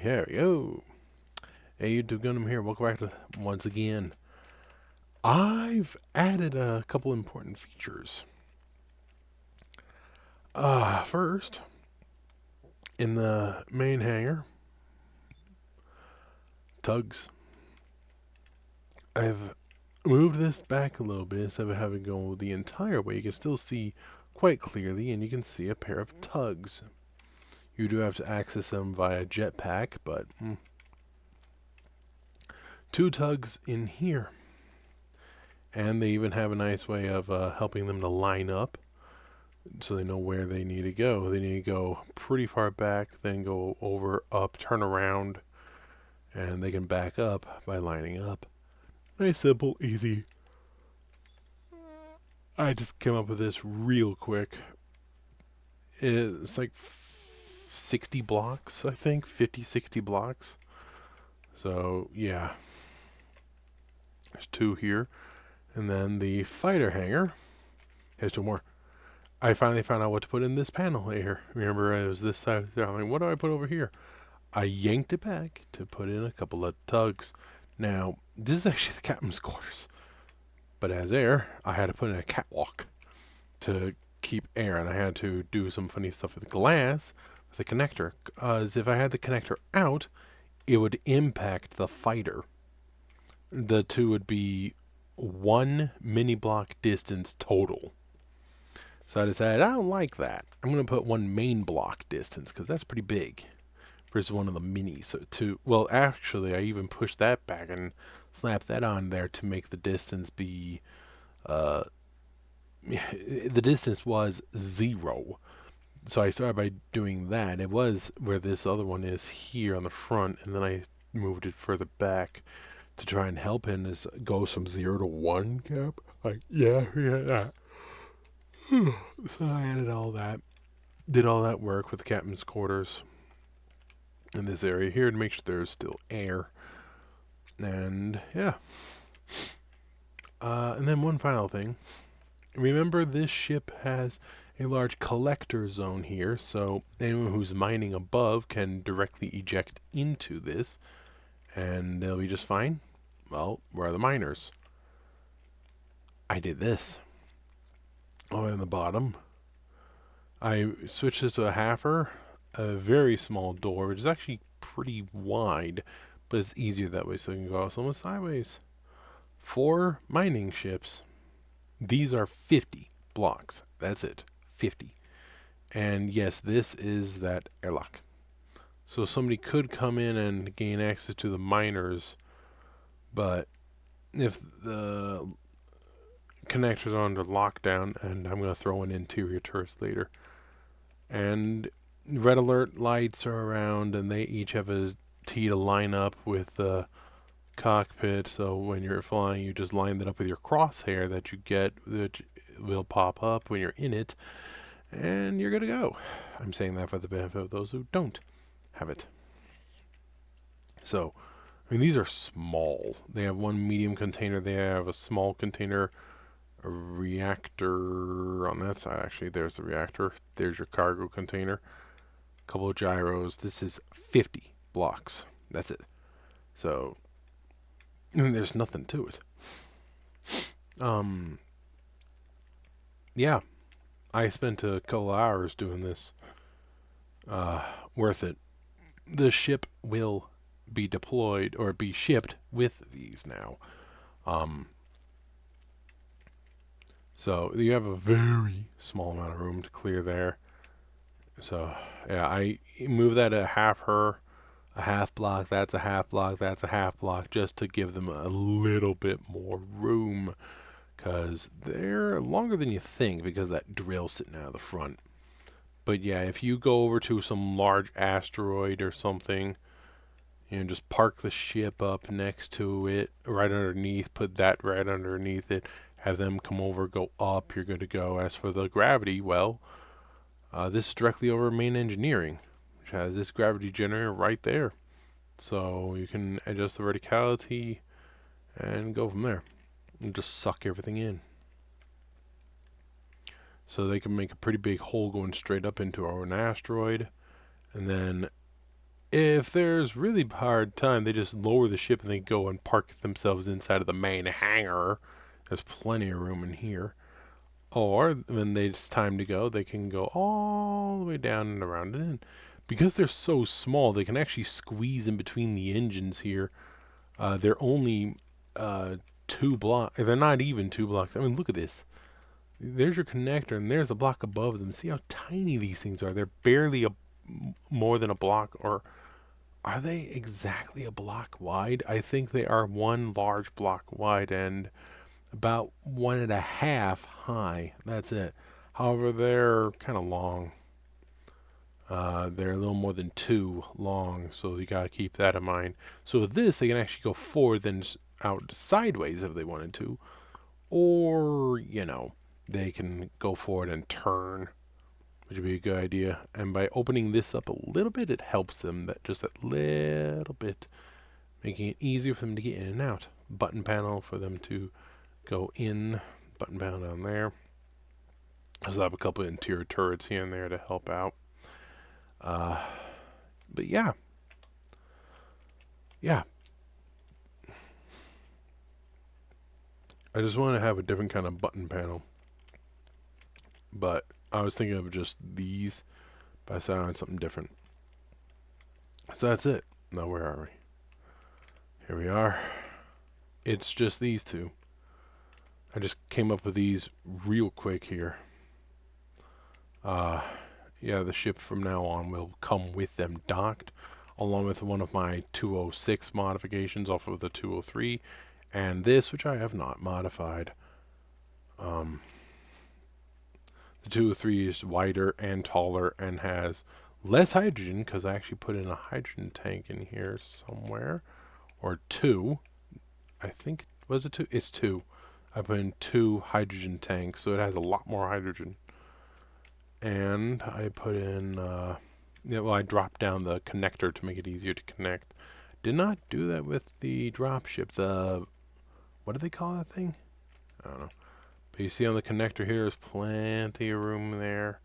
here we go. Hey, YouTube Gundam here. Welcome back to once again. I've added a couple important features. First, in the main hangar, tugs, I've moved this back a little bit instead of having to go the entire way. You can still see quite clearly, and you can see a pair of tugs. You do have to access them via jetpack, but two tugs in here. And they even have a nice way of helping them to line up so they know where they need to go. They need to go pretty far back, then go over, up, turn around, and they can back up by lining up. Nice, simple, easy. I just came up with this real quick. It's like 60 blocks, I think. 50, 60 blocks. So, yeah. There's two here. And then the fighter hangar has two more. I finally found out what to put in this panel here. Remember, it was this side. I'm like, what do I put over here? I yanked it back to put in a couple of tugs. Now, this is actually the captain's quarters. But as air, I had to put in a catwalk to keep air. And I had to do some funny stuff with the glass, with the connector. Because if I had the connector out, it would impact the fighter. The two would be one mini block distance total. So I decided I don't like that. I'm going to put one main block distance because that's pretty big versus one of the minis. So well, actually, I even pushed that back and slapped that on there to make the distance be, the distance was 0. So I started by doing that. It was where this other one is here on the front, and then I moved it further back to try and help him is goes from 0 to 1 gap. Like, yeah. So I added all that. Did all that work with the captain's quarters in this area here to make sure there's still air. And, yeah. And then one final thing. Remember, this ship has a large collector zone here, so anyone who's mining above can directly eject into this. And they'll be just fine. Well, where are the miners? I did this. Oh, in the bottom, I switched this to a halfer, a very small door, which is actually pretty wide, but it's easier that way, so you can go almost sideways. 4 mining ships. These are 50 blocks. That's it. 50. And yes, this is that airlock. So somebody could come in and gain access to the miners, but if the connectors are under lockdown, and I'm going to throw in interior turrets later, and red alert lights are around, and they each have a T to line up with the cockpit, so when you're flying, you just line that up with your crosshair that you get, that will pop up when you're in it, and you're good to go. I'm saying that for the benefit of those who don't have it. So, I mean, these are small. They have one medium container. They have a small container, a reactor on that side. Actually, there's the reactor. There's your cargo container. A couple of gyros. This is 50 blocks. That's it. So, I mean, there's nothing to it. Yeah. I spent a couple of hours doing this. Worth it. The ship will be deployed or be shipped with these now. So you have a very small amount of room to clear there. So yeah, I move that a half block, that's a half block, that's a half block, just to give them a little bit more room, because they're longer than you think because that drill sitting out of the front. But yeah, if you go over to some large asteroid or something, just park the ship up next to it, right underneath, put that right underneath it, have them come over, go up, you're good to go. As for the gravity, well, this is directly over main engineering, which has this gravity generator right there. So you can adjust the verticality and go from there. And just suck everything in. So they can make a pretty big hole going straight up into our own asteroid. And then if there's really hard time, they just lower the ship and they go and park themselves inside of the main hangar. There's plenty of room in here. Or when it's time to go, they can go all the way down and around it in. Because they're so small, they can actually squeeze in between the engines here. They're only 2 blocks. They're not even 2 blocks. I mean, look at this. There's your connector, and there's a block above them. See how tiny these things are. They're barely more than a block, or are they exactly a block wide? I think they are one large block wide and about 1.5 high. That's it. However, they're kind of long. They're a little more than 2 long, so you gotta keep that in mind. So with this, they can actually go forward and out sideways if they wanted to, or they can go forward and turn, which would be a good idea. And by opening this up a little bit, it helps them that just a little bit, making it easier for them to get in and out. Button panel for them to go in, button panel down there. So I have a couple of interior turrets here and there to help out. But yeah. I just want to have a different kind of button panel. But I was thinking of just these, but I decided on something different. So that's it. Now where are we? Here we are. It's just these two. I just came up with these real quick here. Yeah, the ship from now on will come with them docked, along with one of my 206 modifications off of the 203, and this, which I have not modified. The 203 is wider and taller and has less hydrogen, because I actually put in a hydrogen tank in here somewhere, or 2. I think, was it 2? It's 2. I put in 2 hydrogen tanks, so it has a lot more hydrogen. And I put in, I dropped down the connector to make it easier to connect. Did not do that with the dropship. What do they call that thing? I don't know. But you see on the connector here, there's plenty of room there.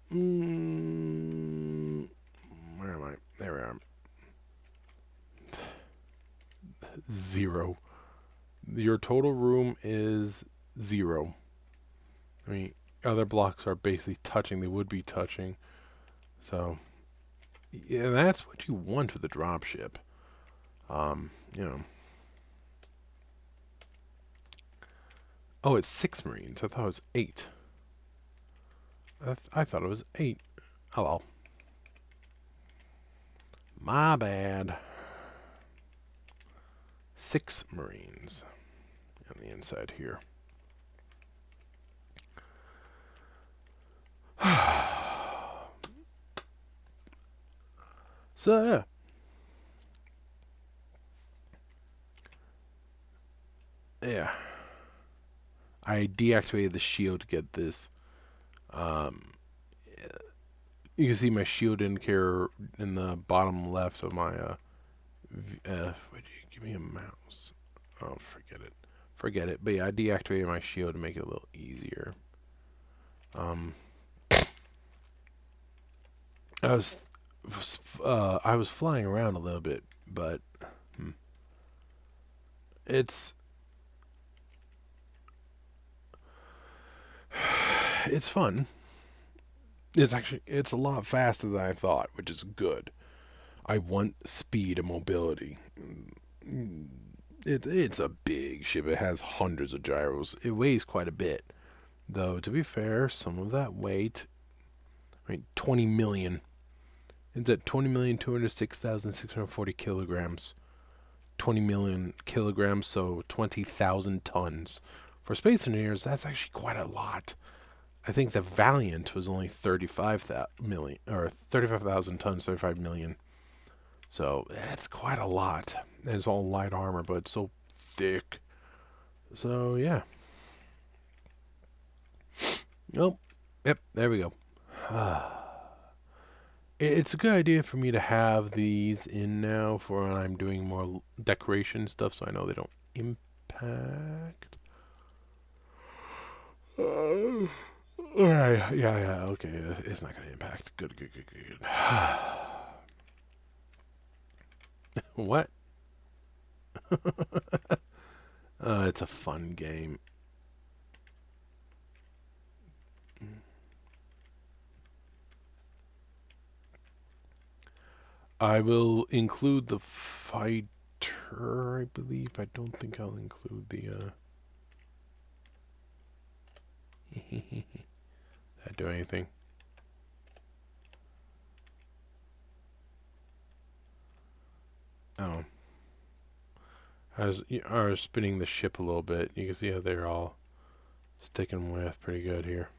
Where am I? There we are. 0. Your total room is 0. I mean, other blocks are basically touching. They would be touching. So, yeah, that's what you want with a dropship. Oh, it's 6 Marines. I thought it was 8. I thought it was 8. Oh well. My bad. 6 Marines on the inside here. So, yeah. I deactivated the shield to get this. You can see my shield indicator in the bottom left of my would you give me a mouse? Oh, forget it. But yeah, I deactivated my shield to make it a little easier. I was flying around a little bit, but it's fun. It's a lot faster than I thought, which is good. I want speed and mobility. It's a big ship. It has hundreds of gyros. It weighs quite a bit, though. To be fair, some of that weight, 20 million. It's at 20,206,640 kilograms. 20 million kilograms, so 20,000 tons. For Space Engineers, that's actually quite a lot. I think the Valiant was only 35,000 tons, 35 million. So that's quite a lot. And it's all light armor, but it's so thick. So yeah. Nope. Yep, there we go. It's a good idea for me to have these in now for when I'm doing more decoration stuff, so I know they don't impact. Alright, yeah, okay. It's not going to impact. Good. What? It's a fun game. I will include the fighter, I believe. I don't think I'll include the, that do anything? Oh. I was spinning the ship a little bit. You can see how they're all sticking with pretty good here.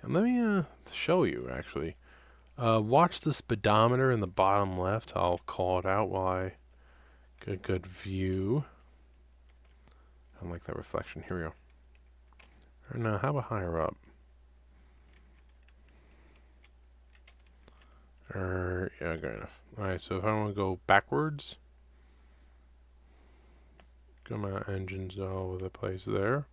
And let me show you, actually. Watch the speedometer in the bottom left. I'll call it out while I get a good view. I don't like that reflection. Here we go. Or no, how about higher up? Yeah, good enough. Alright, so if I want to go backwards, got my engines all over the place there.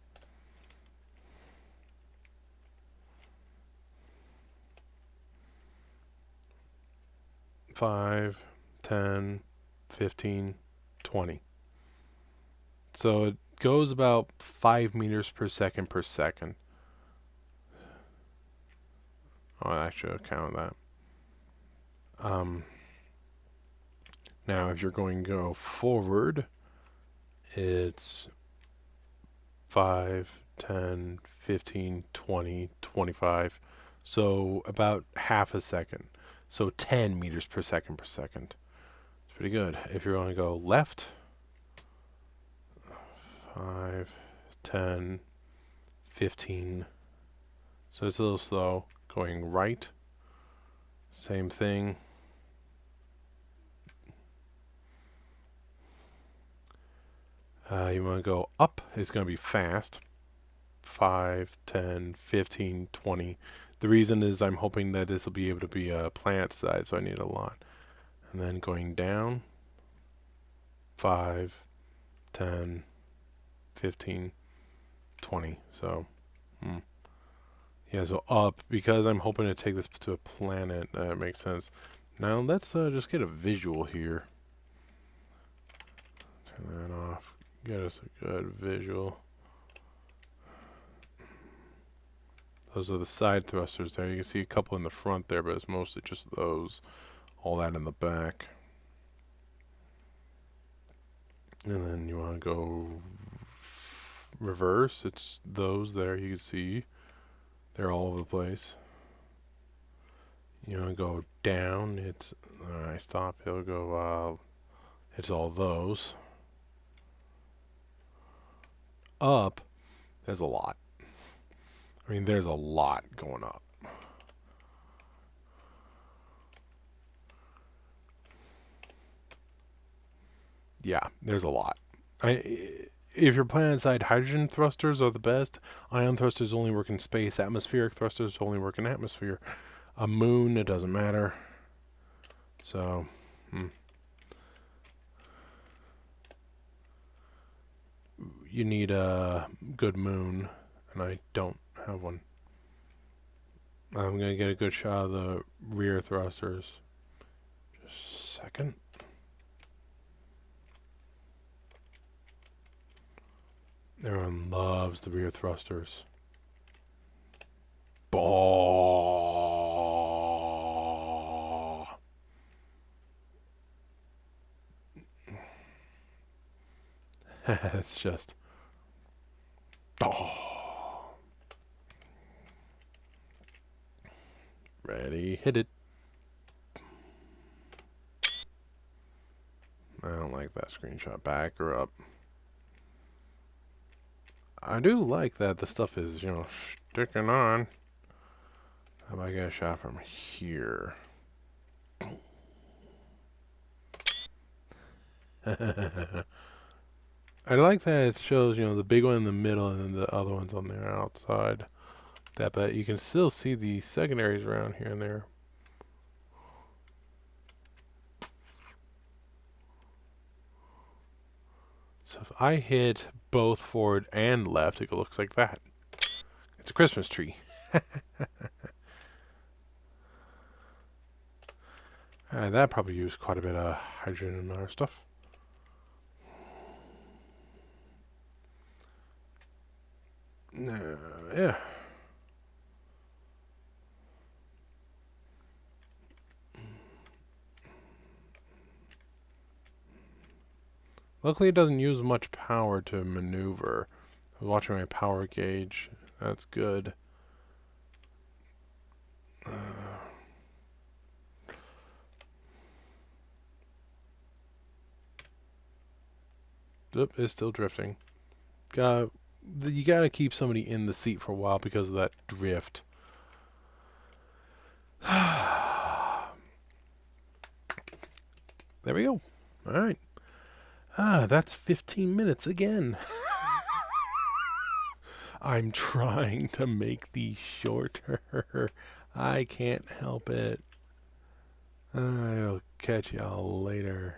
Five, 10, 15, 20. So it goes about 5 meters per second per second. Oh, actually, I'll count that. Now, if you're going to go forward, it's 5, 10, 15, 20, 25. So about half a second. So 10 meters per second per second. It's pretty good. If you're going to go left, 5, 10, 15. So it's a little slow. Going right, same thing. You want to go up, it's going to be fast. 5, 10, 15, 20. The reason is I'm hoping that this will be able to be a planetside, so I need a lot. And then going down, 5, 10, 15, 20. So, yeah, so up, because I'm hoping to take this to a planet, that makes sense. Now let's just get a visual here. Turn that off. Get us a good visual. Those are the side thrusters there. You can see a couple in the front there, but it's mostly just those. All that in the back. And then you want to go reverse. It's those there you can see. They're all over the place. You want to go down. It's... Alright, stop. It'll go... it's all those. Up, there's a lot. I mean, there's a lot going up. Yeah, there's a lot. If you're planetside, hydrogen thrusters are the best. Ion thrusters only work in space. Atmospheric thrusters only work in atmosphere. A moon, it doesn't matter. So, you need a good moon, and I don't have one. I'm going to get a good shot of the rear thrusters. Just a second. Everyone loves the rear thrusters. Bah! It's just... Oh. Ready, hit it. I don't like that screenshot. Back or up. I do like that the stuff is, sticking on. How about I get a shot from here? I like that it shows, the big one in the middle and then the other ones on the outside. But you can still see the secondaries around here and there. So if I hit both forward and left, it looks like that. It's a Christmas tree. That probably used quite a bit of hydrogen in our stuff. Yeah. Luckily, it doesn't use much power to maneuver. I was watching my power gauge. That's good. Oop, it's still drifting. You gotta keep somebody in the seat for a while because of that drift. There we go. Alright. That's 15 minutes again. I'm trying to make these shorter. I can't help it. I'll catch y'all later.